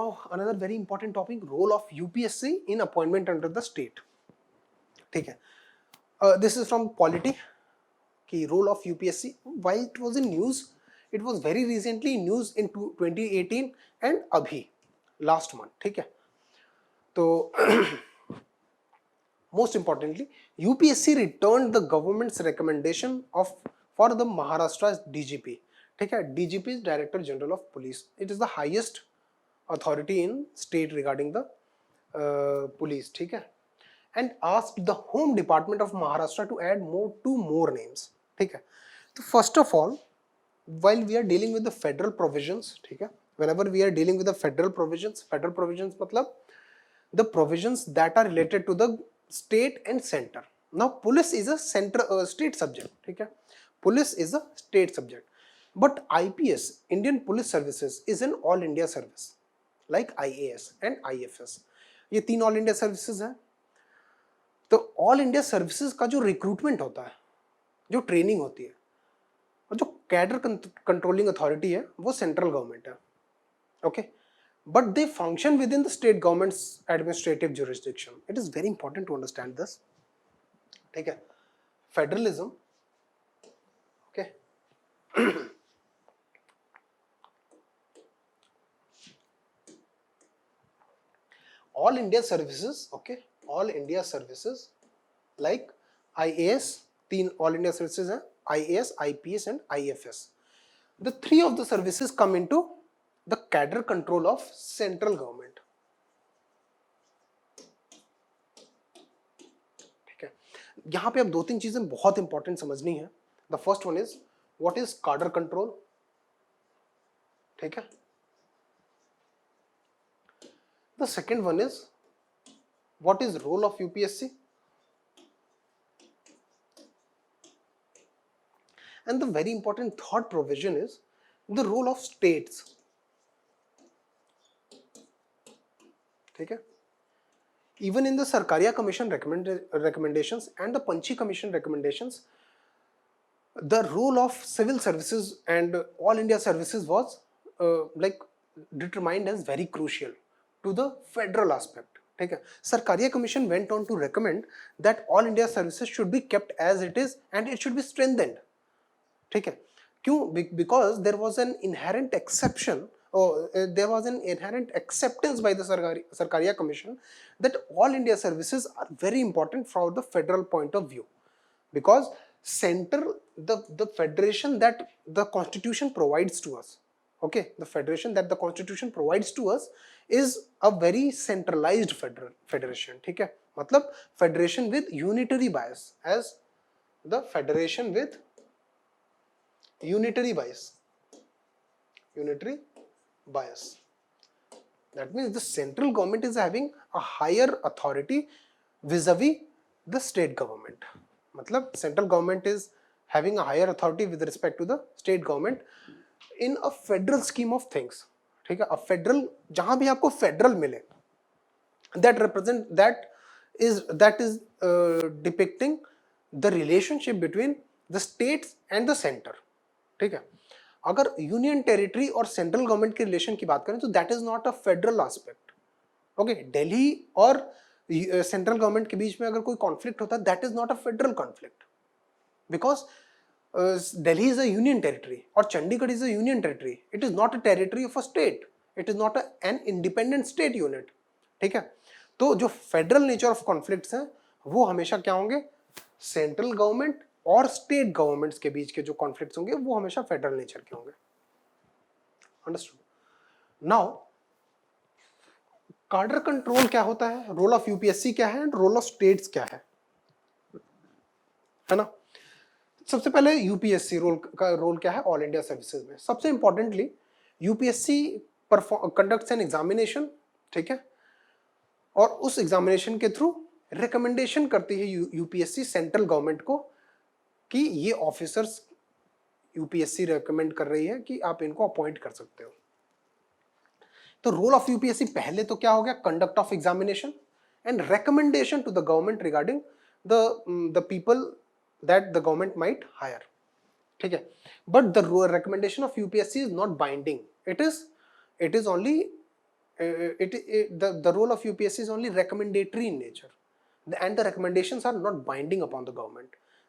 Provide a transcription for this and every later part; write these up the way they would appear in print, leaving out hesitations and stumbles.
now another very important topic, role of UPSC in appointment under the state. ठीक है, this is from Polity कि role of UPSC, why it was in news, it was very recently in news in 2018 and अभी last month. ठीक है, तो most importantly UPSC returned the government's recommendation of for the Maharashtra's DGP. ठीक है, DGP is Director General of Police. It is the highest authority in state regarding the police. ठीक है, and asked the Home Department of Maharashtra to add two more names. ठीक है, तो first of all, while we are dealing with the federal provisions, ठीक है, whenever we are dealing with the federal provisions मतलब the provisions that are related to the state and center. Now police is a state subject. ठीक है, police is a state subject, but IPS, Indian Police Services, is an all India service like IAS and IFS. ये तीन all India services हैं. तो all India services का जो recruitment होता है, जो ट्रेनिंग होती है, और जो कैडर कंट्रोलिंग अथॉरिटी है, वो सेंट्रल गवर्नमेंट है. Okay, but they function within the state governments administrative jurisdiction. It is very important to understand this. ठीक है, federalism. Okay, all India services, okay, all India services like IAS, तीन all India services हैं, IAS, IPS and IFS. The three of the services come into the cadre control of central government. ठीक है, यहाँ पे अब दो तीन चीजें बहुत इंपॉर्टेंट समझनी है. The first one is what is cadre control. ठीक है, the second one is what is role of UPSC, and the very important third provision is the role of states. ठीक है, even in the Sarkaria Commission recommendations and the Panchi Commission recommendations, the role of civil services and all India services was like determined as very crucial to the federal aspect. ठीक है, Sarkaria Commission went on to recommend that all India services should be kept as it is and it should be strengthened. ठीक है, क्यों? Because there was an inherent exception, or there was an inherent acceptance by the Sarkaria Commission that all India services are very important from the federal point of view, because center, the federation that the constitution provides to us, okay, the federation that the constitution provides to us is a very centralized federation. ठीक है, मतलब federation with unitary bias, as the federation with unitary bias. That means the central government is having a higher authority vis-a-vis the state government. मतलब central government is having a higher authority with respect to the state government in a federal scheme of things. ठीक है, a federal, जहां भी आपको federal मिले, that is depicting the relationship between the states and the center. ठीक है, अगर union territory और सेंट्रल गवर्नमेंट के रिलेशन की बात करें तो that is not a federal aspect. Okay, Delhi और सेंट्रल गवर्नमेंट के बीच में अगर कोई कॉन्फ्लिक्ट होता है, that is not a federal conflict, because Delhi is a union territory or Chandigarh is a union territory. It is not a territory of a state. It is not an independent state unit. ठीक है, तो जो federal nature of conflicts हैं वो हमेशा क्या होंगे? Central government और स्टेट गवर्नमेंट्स के बीच के जो कॉन्फ्लिक्ट्स होंगे वो हमेशा फेडरल नेचर के होंगे. अंडरस्टूड? नाउ कार्डर कंट्रोल क्या होता है, रोल ऑफ यूपीएससी क्या है, रोल ऑफ स्टेट्स क्या है ना? सबसे पहले यूपीएससी रोल क्या है ऑल इंडिया सर्विसेज में. सबसे importantly UPSC conducts an examination. ठीक है, और उस एग्जामिनेशन के थ्रू रिकमेंडेशन करती है यूपीएससी सेंट्रल गवर्नमेंट को कि ये ऑफिसर्स यूपीएससी रिकमेंड कर रही है कि आप इनको अपॉइंट कर सकते हो. तो रोल ऑफ यूपीएससी पहले तो क्या हो गया? Conduct of examination and recommendation to the government regarding the people that the government might hire. ठीक है, but the recommendation of UPSC is not binding. It is only the role of UPSC is only recommendatory in nature, and the recommendations are not binding upon the government.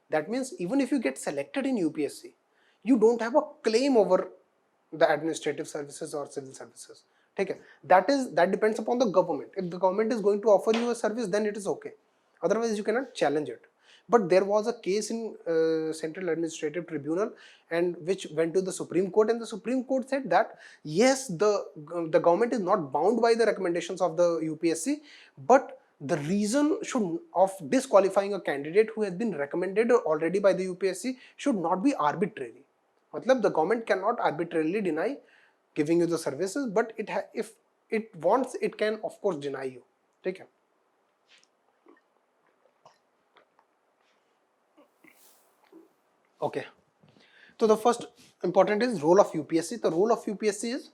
That means even if you get selected in UPSC, you don't have a claim over the administrative services or civil services. Okay, that depends upon the government. If the government is going to offer you a service, then it is okay. Otherwise, you cannot challenge it. But there was a case in Central Administrative Tribunal, and which went to the Supreme Court, and the Supreme Court said that yes, the government is not bound by the recommendations of the UPSC, but the reason of disqualifying a candidate who has been recommended already by the UPSC should not be arbitrary. मतलब the government cannot arbitrarily deny giving you the services, but if it wants, it can of course deny you. ठीक है? Okay. So the first important is role of UPSC. The role of UPSC is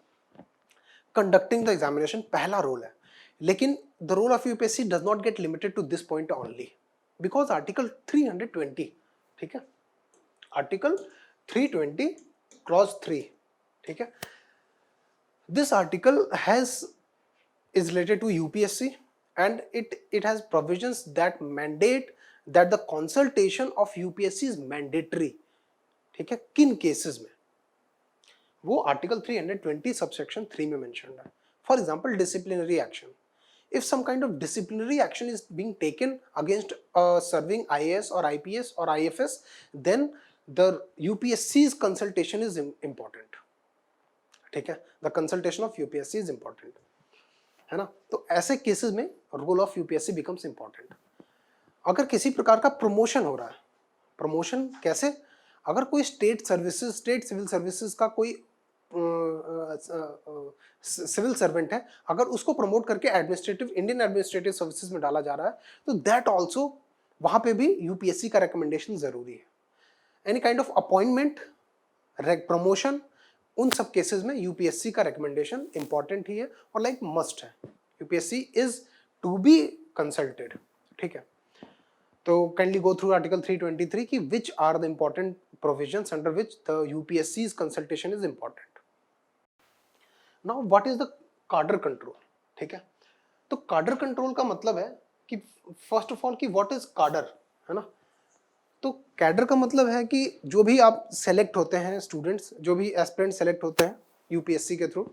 conducting the examination. पहला role है. लेकिन the role of UPSC does not get limited to this point only, because Article 320, ठीक है? Article 320 clause 3, ठीक है? This article is related to UPSC, and it has provisions that mandate that the consultation of UPSC is mandatory. ठीक है? किन cases में? वो article 320 subsection 3 में मेंशन्ड है. For example disciplinary action. If some kind of disciplinary action is being taken against serving IAS or IPS or IFS, then the UPSC's consultation is important. ठीक है? The consultation of UPSC is important. है ना? तो ऐसे cases में role of UPSC becomes important. अगर किसी प्रकार का प्रमोशन हो रहा है, प्रमोशन कैसे? अगर कोई स्टेट सिविल सर्विसेज का कोई सिविल सर्वेंट है, अगर उसको प्रमोट करके इंडियन एडमिनिस्ट्रेटिव सर्विसेज में डाला जा रहा है, तो दैट ऑल्सो वहां पे भी यूपीएससी का रिकमेंडेशन जरूरी है. Any kind of appointment, promotion, उन सब केसेस में यूपीएससी का रिकमेंडेशन इंपॉर्टेंट ही है और लाइक मस्ट है. UPSC is to be consulted. ठीक है? तो काइंडली गो थ्रू आर्टिकल 323 की which are the important provisions under which the UPSC's consultation is important. Now what is the cadre control. ठीक है? तो कार्डर कंट्रोल का मतलब है कि फर्स्ट ऑफ ऑल कि व्हाट इज कार्डर, है ना? तो कैडर का मतलब है कि जो भी आप सेलेक्ट होते हैं, स्टूडेंट्स जो भी एस्पिरेंट सेलेक्ट होते हैं यूपीएससी के थ्रू,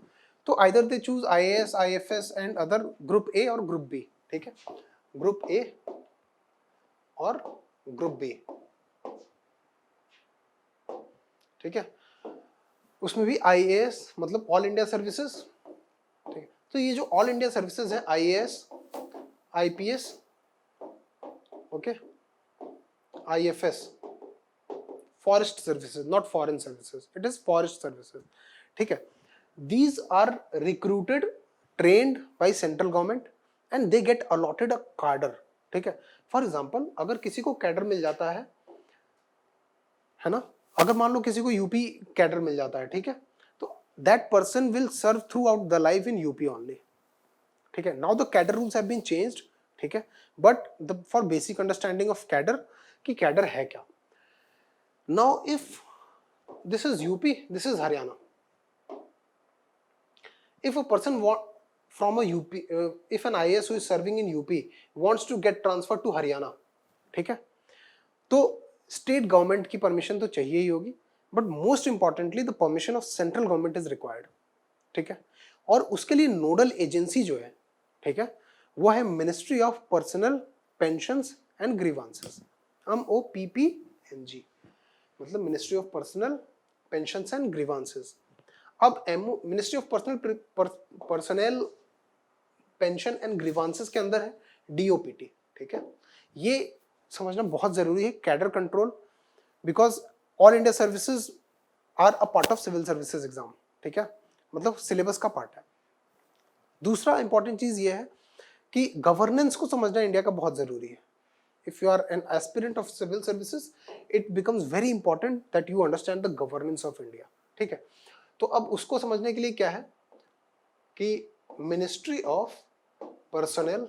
तो either they choose IAS, IFS and other group A और ग्रुप बी. ठीक है? ग्रुप ए और ग्रुप बी. ठीक है? उसमें भी आईएएस मतलब ऑल इंडिया सर्विसेज. ठीक है? तो ये जो ऑल इंडिया सर्विसेज है, IAS, IPS, okay, IFS, forest services, not foreign services, it is forest services. ठीक है? These are recruited, trained by central government and they get allotted a cadre. ठीक है? For example, अगर किसी को cadre मिल जाता है ना? अगर मान लो किसी को यूपी कैडर मिल जाता है, ठीक है? तो that person will serve throughout the life in UP only. ठीक है? Now the cadre rules have been changed. ठीक है? But for basic understanding of cadre, कि कैडर है क्या. Now if this is UP, this is Haryana. If a person from a UP, if an IAS who is serving in UP wants to get transfer to Haryana, ठीक है, तो state government की permission तो चाहिए ही होगी, but most importantly the permission of central government is required. ठीक है? और उसके लिए नोडल एजेंसी जो है, ठीक है, वो है ministry of personnel pensions and grievances. MOPPNG मतलब ministry of personnel pensions and grievances. अब ministry of personnel pension and grievances के अंदर है DOPT. ठीक है? ये समझना बहुत जरूरी है. Cadre control, because all India services are a part of civil services exam. ठीक है? मतलब सिलेबस का पार्ट है. दूसरा इंपॉर्टेंट चीज ये है कि गवर्नेंस को समझना इंडिया का बहुत जरूरी है. If you are an aspirant of civil services, it becomes very important that you understand the governance of India. ठीक है? तो अब उसको समझने के लिए क्या है कि ministry of personnel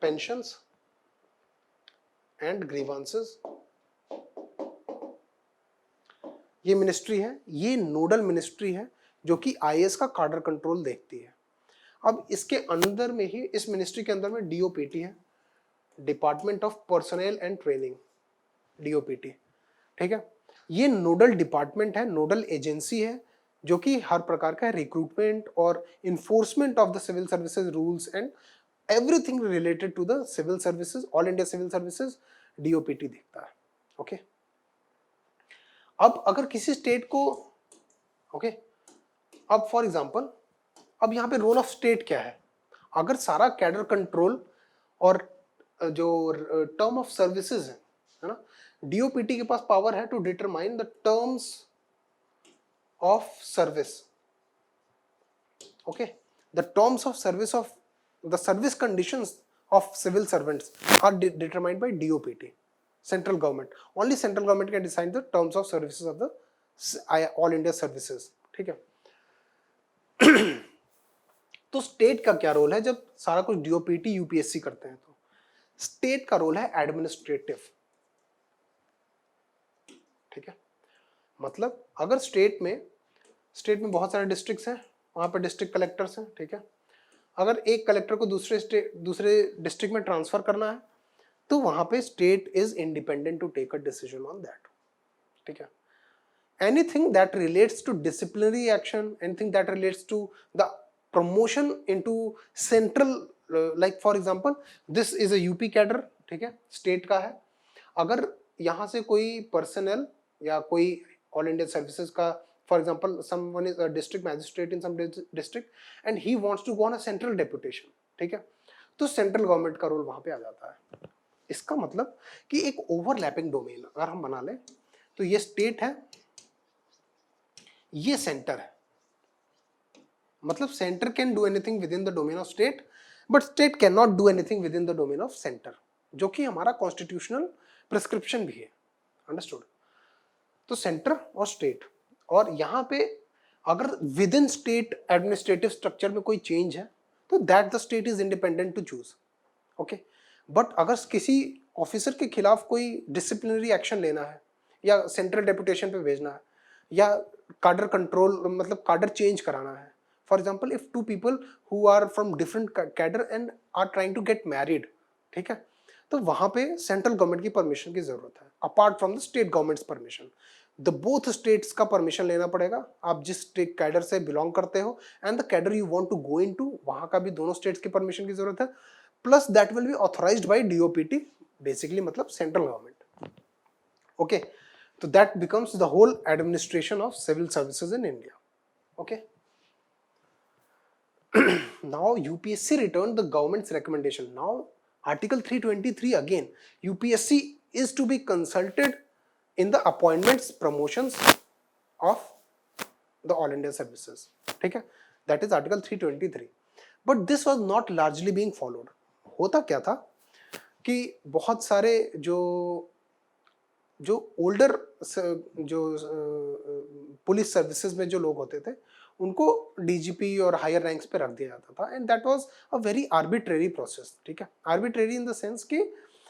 pensions and grievances, ये मिनिस्ट्री है, ये नोडल मिनिस्ट्री है जो कि आईएएस का कार्डर कंट्रोल देखती है। अब इसके अंदर में ही, इस मिनिस्ट्री के अंदर में डीओपीटी है, department of personnel and training, DOPT, ठीक है। ये नोडल डिपार्टमेंट है, नोडल एजेंसी है, जो कि हर प्रकार का रिक्रूटमेंट और enforcement of the civil services rules and everything related to the civil services, all India civil services, DOPT देखता है। ओके, अब अगर किसी स्टेट को, ओके, अब फॉर एग्जांपल, अब यहाँ पे रोल ऑफ स्टेट क्या है? अगर सारा कैडर कंट्रोल और जो टर्म ऑफ सर्विसेज है ना, डीओपीटी के पास पावर है to determine the terms of service. Okay, the terms of service of the service conditions of civil servants are determined by DOPT, central government. Only central government can decide the terms of services of the all India services, ठीक है। तो state का क्या role है जब सारा कुछ DOPT UPSC करते हैं? तो स्टेट का रोल है एडमिनिस्ट्रेटिव, ठीक है। मतलब अगर स्टेट में बहुत सारे डिस्ट्रिक्ट्स हैं, वहां पर डिस्ट्रिक्ट कलेक्टर्स हैं, ठीक है। अगर एक कलेक्टर को दूसरे डिस्ट्रिक्ट में ट्रांसफर करना है, तो वहां पे state is independent to take a decision on that, ठीक है। Anything that relates to disciplinary action, anything that relates to the promotion into central, like for example this is a UP cadre, ठीक है, state का है। अगर यहां से कोई पर्सनल या कोई ऑल इंडिया सर्विसेज का, for example someone is a district magistrate in some district and he wants to go on a central deputation, ठीक है, तो सेंट्रल गवर्नमेंट का रोल वहां पे आ जाता है। इसका मतलब कि एक ओवरलैपिंग डोमेन अगर हम बना लें, तो ये स्टेट है, ये सेंटर है, मतलब centre can do anything with in the domain of state, but state can not do anything with in the domain of centre, जो कि हमारा कॉन्स्टिट्यूशनल प्रिस्क्रिप्शन भी है, अंडरस्टूड। तो सेंटर और स्टेट, और यहां पे अगर within state administrative structure में कोई चेंज है, तो that the state is independent to choose, okay. But अगर किसी ऑफिसर के खिलाफ कोई डिसिप्लिनरी एक्शन लेना है, या सेंट्रल डेपुटेशन पे भेजना है, या कार्डर कंट्रोल, मतलब कार्डर चेंज कराना है, for example if two people who are from different cadre and are trying to get married, ठीक है, तो वहां पे सेंट्रल गवर्नमेंट की परमिशन की जरूरत है, apart from the state governments permission. The both states का परमिशन लेना पड़ेगा, आप जिस स्टेट कैडर से बिलोंग करते हो and the cadre you want to go into, वहां का भी दोनों स्टेट्स की परमिशन की जरूरत है, plus that will be authorised by DOPT, basically मतलब सेंट्रल गवर्नमेंट, ओके। तो that becomes the whole administration of civil services in India, okay. now UPSC returned the government's recommendation. Now article 323 again, UPSC is to be consulted in the appointments promotions of the all India services, ठीक है, that is article 323, but this was not largely being followed. होता क्या था कि बहुत सारे जो older जो पुलिस सर्विसेज में जो लोग होते थे, उनको डीजीपी और हायर रैंक्स पे रख दिया जाता था, and that was a very arbitrary process, ठीक है। आर्बिट्रेरी इन द सेंस कि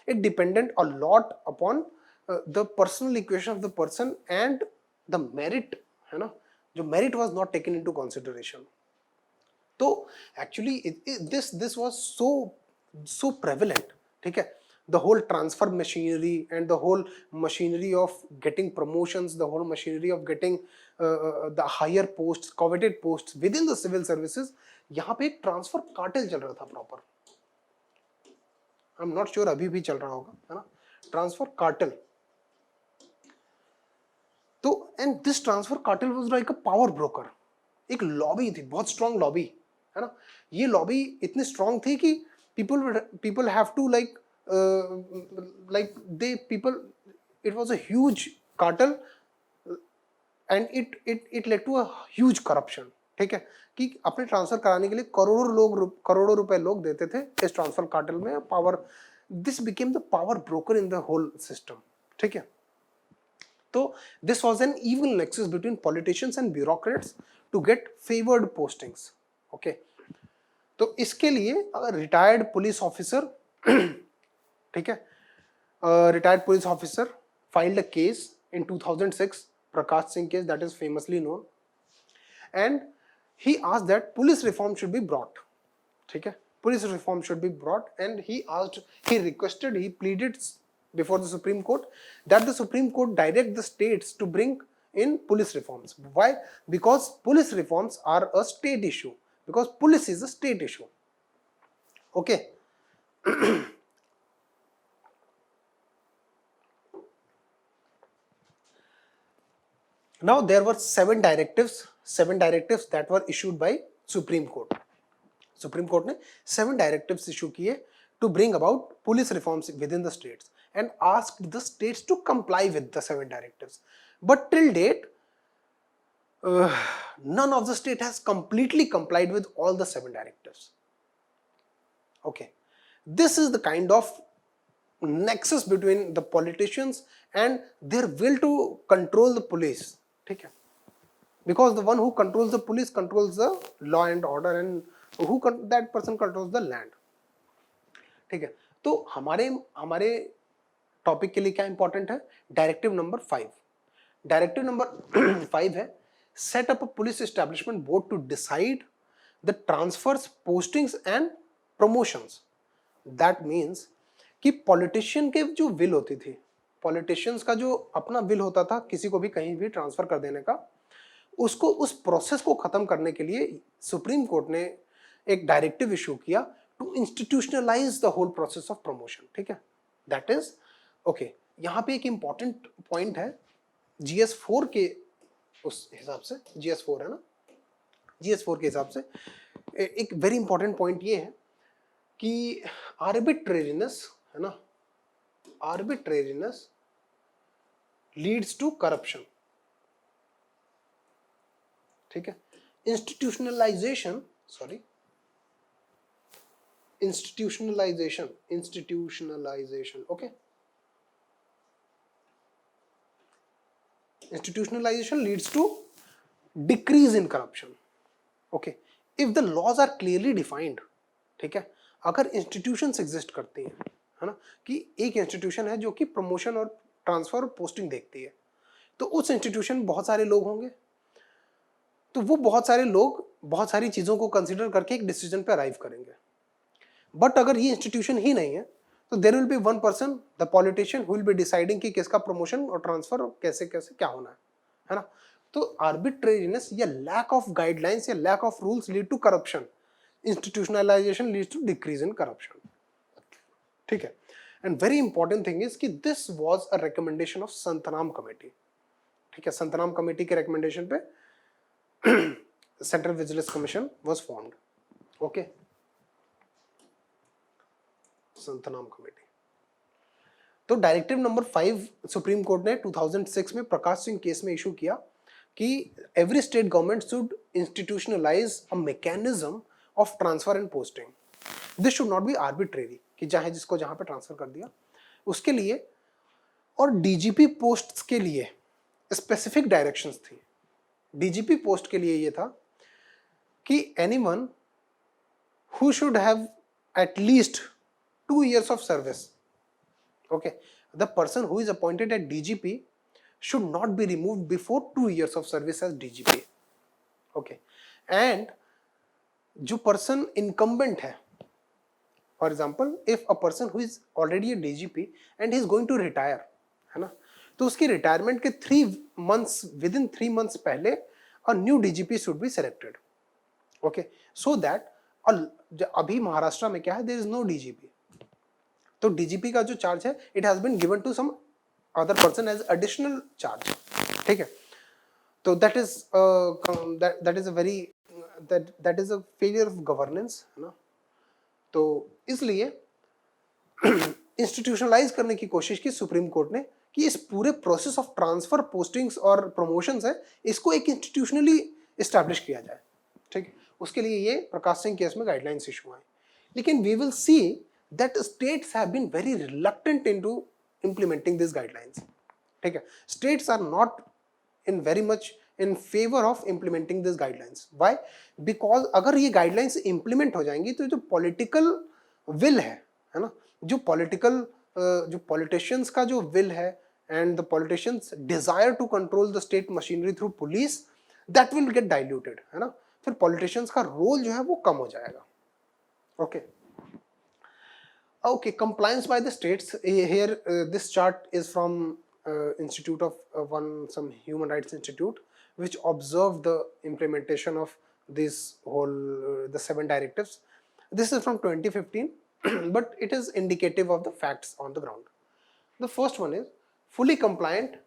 it dependent a lot upon the personal equation of the person and the merit, है ना, जो merit was not taken into consideration. तो actually this was so prevalent, ठीक है, the whole transfer machinery and the whole machinery of getting promotions, the whole machinery of getting the higher posts, coveted posts within the civil services, यहाँ पे एक transfer cartel चल रहा था proper, I am not sure अभी भी चल रहा होगा, है ना, ट्रांसफर कार्टेल। तो and this transfer cartel was like a power broker, एक लॉबी थी, बहुत स्ट्रॉन्ग लॉबी, है ना। ये लॉबी इतनी स्ट्रॉन्ग थी कि people have to like they people, it was a huge cartel and it led to a huge corruption, ठीक है, कि अपने ट्रांसफर कराने के लिए करोड़ों रुपए लोग देते थे इस ट्रांसफर कार्टेल में, power, this became the power broker in the whole system, ठीक है। तो this was an even nexus between politicians and bureaucrats to get favoured postings, okay. तो इसके लिए रिटायर्ड पुलिस ऑफिसर, ठीक है, retired police officer filed a case in 2006, Prakash Singh case, that is famously known, and he asked that police reform should be brought. ठीक है, police reform should be brought, and he requested, he pleaded before the Supreme Court that the Supreme Court direct the states to bring in police reforms. Why? Because police reforms are a state issue, because police is a state issue. Okay. Now there were seven directives that were issued by Supreme Court. Supreme Court ने 7 directives issue किए to bring about police reforms within the states and asked the states to comply with the 7 directives. But till date, none of the state has completely complied with all the 7 directives. Okay, this is the kind of nexus between the politicians and their will to control the police. ठीक है, because the one who controls the police controls the law and order, and that person controls the land. ठीक है, तो हमारे topic के लिए क्या important है? Directive number 5. डायरेक्टिव नंबर 5 है set up a police establishment board to decide the transfers, postings and promotions. That means कि पॉलिटिशियन के जो विल होती थी, पॉलिटिशियंस का जो अपना विल होता था किसी को भी कहीं भी ट्रांसफर कर देने का, उसको, उस प्रोसेस को खत्म करने के लिए सुप्रीम कोर्ट ने एक डायरेक्टिव इशू किया to institutionalise the whole process of promotion. ठीक है, दैट इज ओके. यहाँ पे एक इंपॉर्टेंट पॉइंट है GS4 के उस हिसाब से, GS4 है ना, GS4 के हिसाब से एक वेरी इंपॉर्टेंट पॉइंट ये है कि आर्बिट्रेरीनेस है ना, आर्बिट्रेरीनेस लीड्स टू करप्शन. ठीक है, institutionalisation okay, institutionalization leads to decrease in corruption. okay, if the laws are clearly defined. ठीक है, अगर institutions exist करती हैं, है ना, कि एक institution है जो कि promotion और transfer और posting देखती है, तो उस institution में बहुत सारे लोग होंगे, तो वो बहुत सारे लोग बहुत सारी चीज़ों को कंसिडर करके एक डिसीजन पे अराइव करेंगे. बट अगर ये इंस्टीट्यूशन ही नहीं है तो there will be one person, the politician, who will be deciding कि किसका प्रमोशन और ट्रांसफर कैसे कैसे क्या होना है ना. तो आर्बिट्रेरीनेस या लैक ऑफ गाइडलाइंस या lack of rules lead to corruption. Institutionalisation leads to decrease in corruption. ठीक है, and very important thing is कि this was a recommendation of Santhanam committee. ठीक है, संतनाम कमेटी के रिकमेंडेशन पे Central Vigilance Commission was formed. Okay, Santhanam committee. तो directive number 5 supreme court ने 2006 में प्रकाश सिंह केस में इशू किया कि every state government should institutionalise a mechanism of transfer and posting. This should not be arbitrary कि चाहे जिसको जहां पे ट्रांसफर कर दिया उसके लिए. और डीजीपी पोस्ट्स के लिए स्पेसिफिक डायरेक्शंस थी. डीजीपी पोस्ट के लिए ये था कि anyone who should have at least 2 years of service. Okay, the person who is appointed at DGP should not be removed before 2 years of service as DGP. Okay, and जो person incumbent है, for example, if a person who is already a DGP and he is going to retire, है ना, तो उसकी retirement के 3 months, within 3 months पहले a new DGP should be selected. Okay, so that अभी महाराष्ट्र में क्या है, there is no DGP. तो डीजीपी का जो चार्ज है it has been given to some other person as additional charge. ठीक है, तो that is a very that is a failure of governance, है ना. तो इसलिए इंस्टीट्यूशनलाइज करने की कोशिश की सुप्रीम कोर्ट ने कि इस पूरे प्रोसेस ऑफ ट्रांसफर, पोस्टिंग्स और प्रमोशंस है, इसको एक इंस्टीट्यूशनली एस्टैब्लिश किया जाए. ठीक, उसके लिए ये प्रकाश सिंह केस में गाइडलाइंस इशू आए. लेकिन we will see that states have been very reluctant into implementing these guidelines. ठीक है, states are not in very much in favor of implementing these guidelines. Why? Because अगर ये guidelines implement हो जाएंगी तो जो political will है ना, जो politicians का जो will है and the politicians desire to control the state machinery through police, that will get diluted, है ना, फिर पॉलिटिशियंस का रोल जो है वो कम हो जाएगा. Okay okay, compliance by the states here. This chart is from institute of some human rights institute which observed the implementation of this whole the 7 directives. This is from 2015 but it is indicative of the facts on the ground. The first one is fully compliant.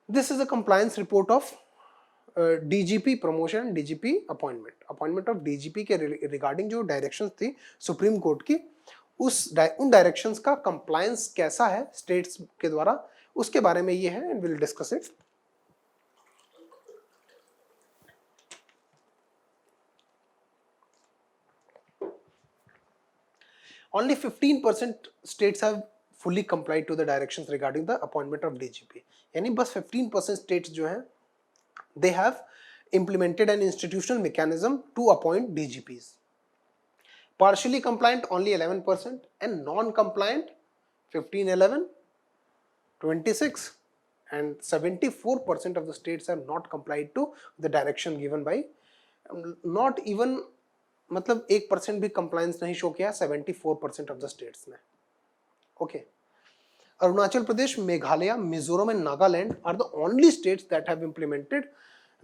This is a compliance report of DGP promotion, DGP appointment of DGP के regarding जो directions थी supreme court की, उन directions का compliance कैसा है states के द्वारा, उसके बारे में ये है and will discuss it. Only 15% states have fully complied to the directions regarding the appointment of DGP. यानी बस 15% states जो हैं they have implemented an institutional mechanism to appoint DGPs. Partially compliant only 11% and non-compliant 15, 11, 26 and 74% of the states have not complied to the direction given by not even मतलब 1% भी compliance नहीं show किया 74% of the states ने. Okay. Arunachal Pradesh, Meghalaya, Mizoram and Nagaland are the only states that have implemented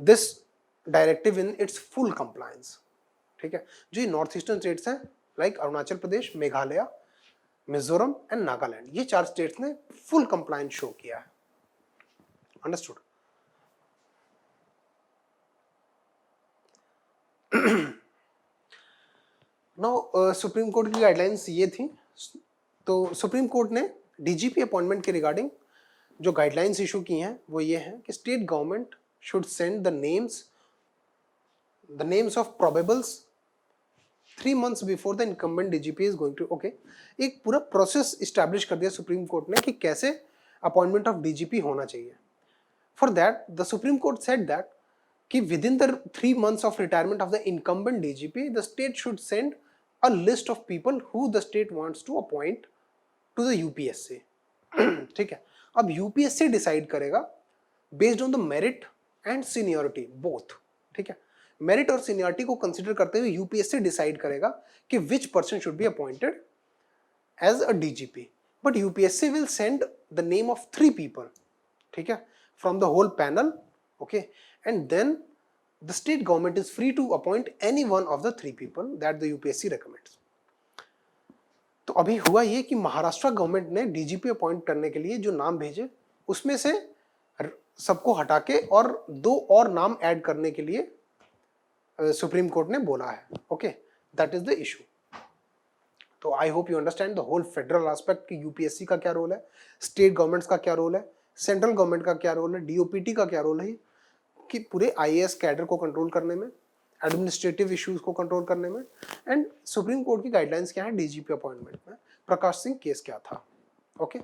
this directive in its full compliance. ठीक है, जो ये north eastern states हैं लाइक अरुणाचल प्रदेश, मेघालय, मिजोरम एंड नागालैंड, ये 4 स्टेट्स ने फुल कंप्लायंस शो किया है. अंडरस्टूड. नाउ सुप्रीम कोर्ट की गाइडलाइंस ये थी. तो सुप्रीम कोर्ट ने डीजीपी अपॉइंटमेंट के रिगार्डिंग जो गाइडलाइंस इशू की हैं वो ये हैं कि state government should send the names of probables 3 months before the incumbent DGP is going to. Okay, एक पूरा प्रोसेस इस्टेब्लिश कर दिया सुप्रीम कोर्ट ने कि कैसे अपॉइंटमेंट ऑफ डीजीपी होना चाहिए. For that the supreme court said that कि within the 3 months of retirement of the incumbent DGP the state should send a list of people who the state wants to appoint to the UPSC. ठीक है, अब UPSC decide करेगा based on the merit and seniority both. ठीक है, merit और seniority को consider करते हुए यूपीएससी डिसाइड करेगा कि which person should be appointed as a DGP. But UPSC will send the name of 3 people. ठीक है, from the whole panel. Okay, and then the state government is free to appoint any one of the 3 people that the UPSC recommends. तो अभी हुआ ये कि Maharashtra government ने DGP appoint करने के लिए जो नाम भेजे उसमें से सबको हटा के और 2 और नाम ऐड करने के लिए सुप्रीम कोर्ट ने बोला है. Okay, that is the issue. तो I hope you understand the whole federal aspect कि यूपीएससी का क्या रोल है, स्टेट गवर्नमेंट्स का क्या रोल है, सेंट्रल गवर्नमेंट का क्या रोल है, डीओपीटी का क्या रोल है, कि पूरे आईएएस कैडर को कंट्रोल करने में, एडमिनिस्ट्रेटिव इश्यूज को कंट्रोल करने में, एंड सुप्रीम कोर्ट की गाइडलाइंस क्या है डीजीपी अपॉइंटमेंट में, प्रकाश सिंह केस क्या था. Okay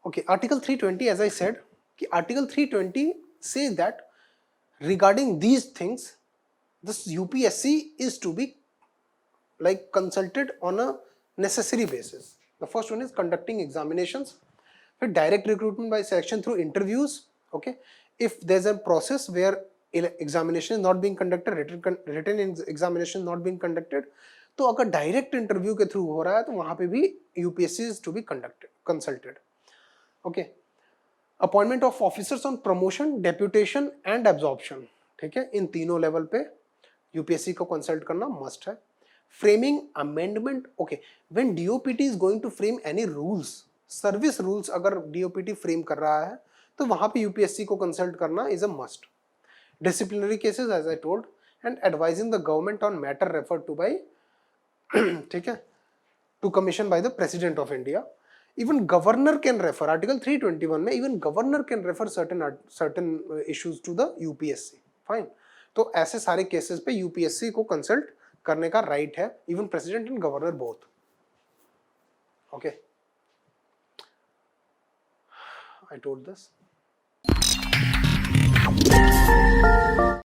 Okay, Article 320, as I said, Article 320 says that regarding these things, this UPSC is to be like consulted on a necessary basis. The first one is conducting examinations, with direct recruitment by selection through interviews. Okay, if there's a process where examination is not being conducted, written examination is not being conducted, तो अगर direct interview के through हो रहा है तो वहाँ पे भी UPSC is to be consulted. Okay, appointment of officers on promotion, deputation and absorption. ठीक है, इन तीनों लेवल पे यूपीएससी को कंसल्ट करना मस्ट है. Framing amendment. Okay, when DOPT is going to frame any rules, service rules अगर DOPT frame कर रहा है तो वहां पे यूपीएससी को कंसल्ट करना is a must. Disciplinary cases as I told, and advising the government on matter referred to by ठीक है to commission by the president of India. Even governor can refer, Article 321 में even governor can refer certain issues to the UPSC. Fine. तो ऐसे सारे cases पे UPSC को consult करने का राइट है, even president and governor both. Okay, I told this.